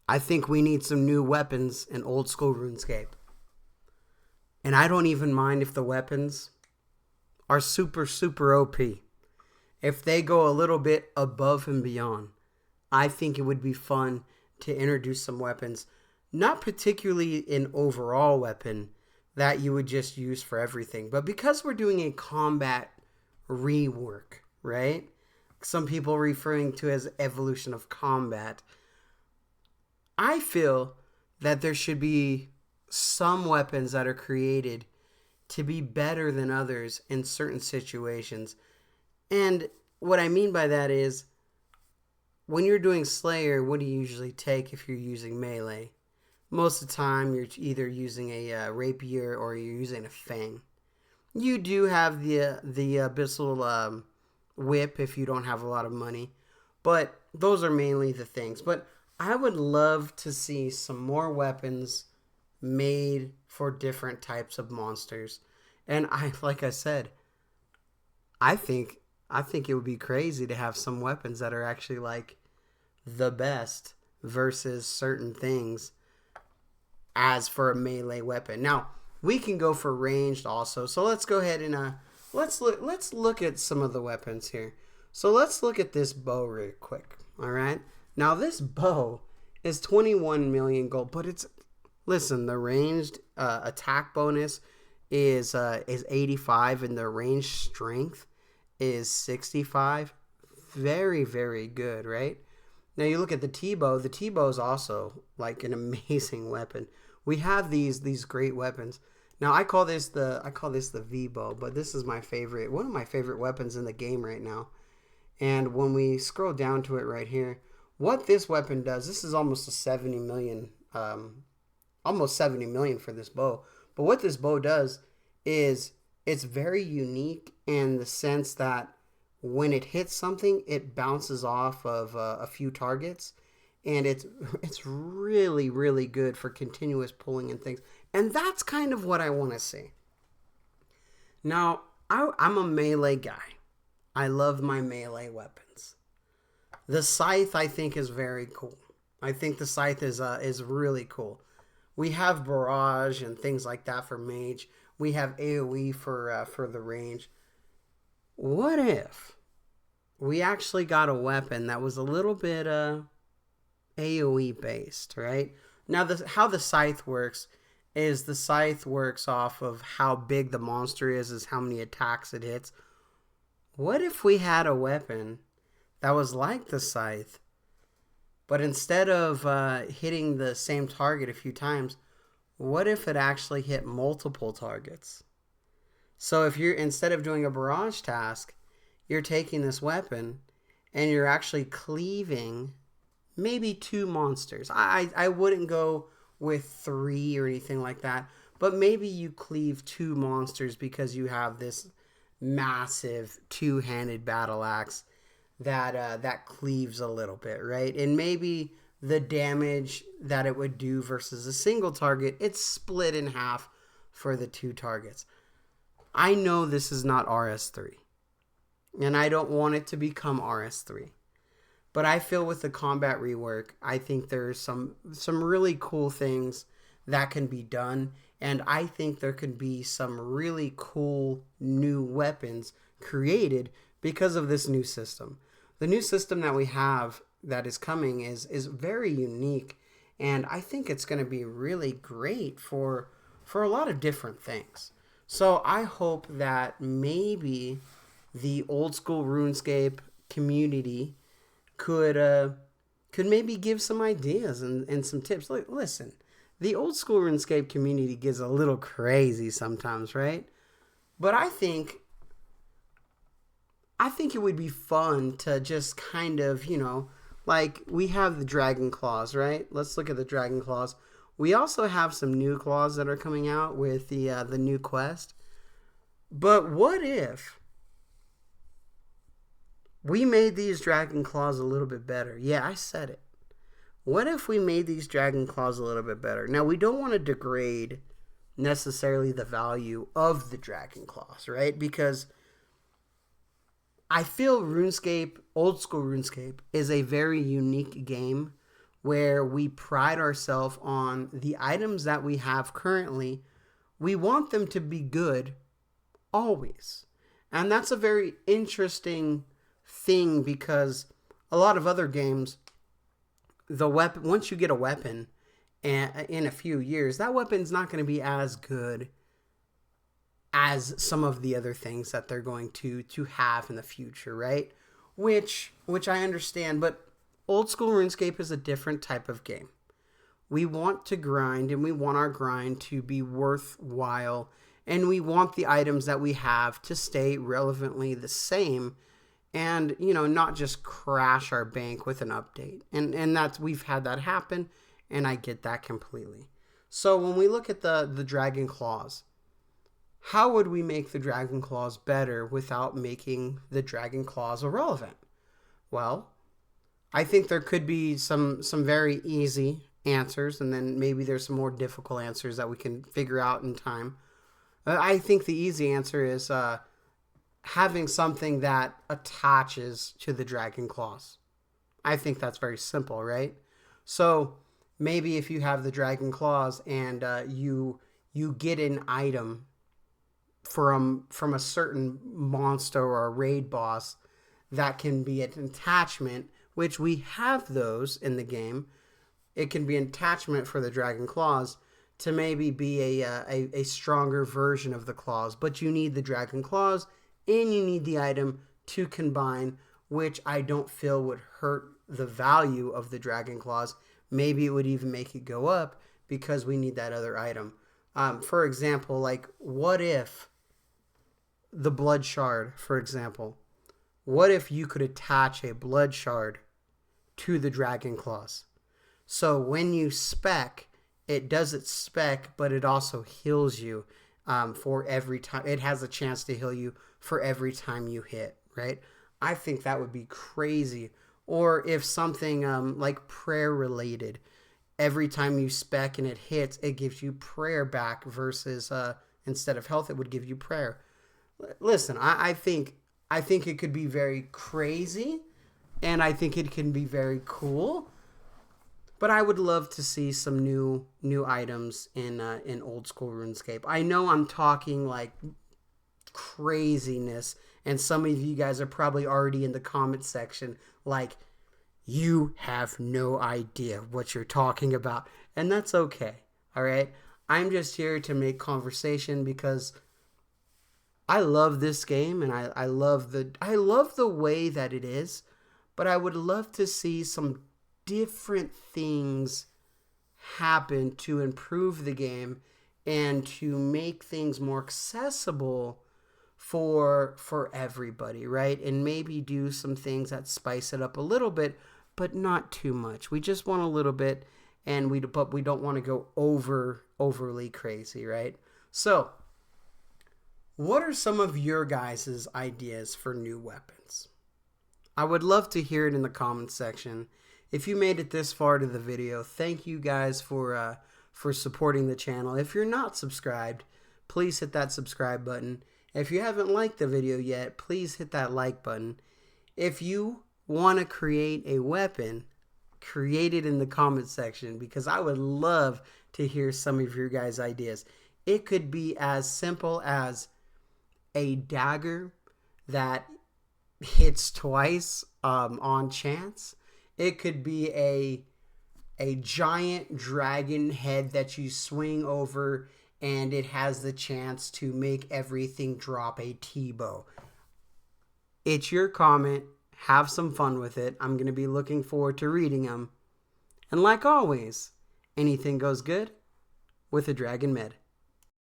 I think we need some new weapons in old school RuneScape. And I don't even mind if the weapons are super, super OP. If they go a little bit above and beyond, I think it would be fun to introduce some weapons, not particularly an overall weapon that you would just use for everything, but because we're doing a combat rework, right? Some people referring to as evolution of combat. I feel that there should be some weapons that are created to be better than others in certain situations. And what I mean by that is, when you're doing Slayer, what do you usually take if you're using melee? Most of the time, you're either using a rapier or you're using a fang. You do have the abyssal whip if you don't have a lot of money, but those are mainly the things. But I would love to see some more weapons made for different types of monsters. And like I said, I think it would be crazy to have some weapons that are actually like the best versus certain things as for a melee weapon. Now, we can go for ranged also. So let's go ahead and let's look at some of the weapons here. So let's look at this bow real quick. All right. Now this bow is 21 million gold, but listen, the ranged attack bonus is 85 and the range strength is 65. Very, very good, right? Now you look at the T-bow. The T-bow is also like an amazing weapon. We have these great weapons. Now I call this the V-bow, but this is one of my favorite weapons in the game right now. And when we scroll down to it right here, what this weapon does, this is almost 70 million for this bow. But what this bow does is it's very unique in the sense that when it hits something, it bounces off of a few targets, and it's really, really good for continuous pulling and things. And that's kind of what I want to see. Now, I'm a melee guy. I love my melee weapons. The scythe, I think, is very cool. I think the scythe is really cool. We have barrage and things like that for mage. We have AoE for the range. What if we actually got a weapon that was a little bit AoE based, right? Now, how the scythe works is the scythe works off of how big the monster is how many attacks it hits. What if we had a weapon that was like the scythe, but instead of hitting the same target a few times, what if it actually hit multiple targets? So if you're, instead of doing a barrage task, you're taking this weapon and you're actually cleaving maybe 2 monsters. I wouldn't go with 3 or anything like that, but maybe you cleave 2 monsters because you have this massive 2-handed battle axe that cleaves a little bit, right? And maybe the damage that it would do versus a single target, it's split in half for the 2 targets. I know this is not RS3, and I don't want it to become RS3, but I feel with the combat rework, I think there's some really cool things that can be done, and I think there could be some really cool new weapons created because of this new system. The new system that we have that is coming is very unique, and I think it's going to be really great for a lot of different things. So I hope that maybe the old school RuneScape community could maybe give some ideas and some tips. Like, listen, the old school RuneScape community gets a little crazy sometimes, right? But I think it would be fun to just kind of, like we have the Dragon Claws, right? Let's look at the Dragon Claws. We also have some new claws that are coming out with the new quest. But what if we made these Dragon Claws a little bit better? Yeah, I said it. What if we made these Dragon Claws a little bit better? Now, we don't want to degrade necessarily the value of the Dragon Claws, right? Because I feel RuneScape, old school RuneScape, is a very unique game where we pride ourselves on the items that we have currently. We want them to be good always. And that's a very interesting thing, because a lot of other games, the weapon, once you get a weapon in a few years, that weapon's not going to be as good as some of the other things that they're going to have in the future, right? Which I understand, but old school RuneScape is a different type of game. We want to grind, and we want our grind to be worthwhile, and we want the items that we have to stay relevantly the same, and, you know, not just crash our bank with an update. And that's, we've had that happen, and I get that completely. So when we look at the Dragon Claws, how would we make the Dragon Claws better without making the Dragon Claws irrelevant? Well, I think there could be some very easy answers, and then maybe there's some more difficult answers that we can figure out in time. I think the easy answer is having something that attaches to the Dragon Claws. I think that's very simple, right? So maybe if you have the Dragon Claws and you get an item from a certain monster or a raid boss that can be an attachment, which we have those in the game. It can be an attachment for the Dragon Claws to maybe be a stronger version of the claws, but you need the Dragon Claws and you need the item to combine, which I don't feel would hurt the value of the Dragon Claws. Maybe it would even make it go up because we need that other item. For example, like, what if the Blood Shard, for example, what if you could attach a Blood Shard to the Dragon Claws? So when you spec, it does its spec, but it also heals you for every time. It has a chance to heal you for every time you hit, right? I think that would be crazy. Or if something like prayer related, every time you spec and it hits, it gives you prayer back versus instead of health, it would give you prayer. Listen, I think it could be very crazy, and I think it can be very cool. But I would love to see some new items in old school RuneScape. I know I'm talking like craziness, and some of you guys are probably already in the comment section like, you have no idea what you're talking about, and that's okay. All right, I'm just here to make conversation because I love this game, and I love the way that it is, but I would love to see some different things happen to improve the game and to make things more accessible for everybody, right? And maybe do some things that spice it up a little bit, but not too much. We just want a little bit, but we don't want to go overly crazy, right? So, what are some of your guys' ideas for new weapons? I would love to hear it in the comments section. If you made it this far to the video, thank you guys for supporting the channel. If you're not subscribed, please hit that subscribe button. If you haven't liked the video yet, please hit that like button. If you want to create a weapon, create it in the comment section, because I would love to hear some of your guys' ideas. It could be as simple as a dagger that hits twice on chance. It could be a giant dragon head that you swing over and it has the chance to make everything drop a T-bow. It's your comment. Have some fun with it. I'm going to be looking forward to reading them. And like always, anything goes good with a Dragon Med.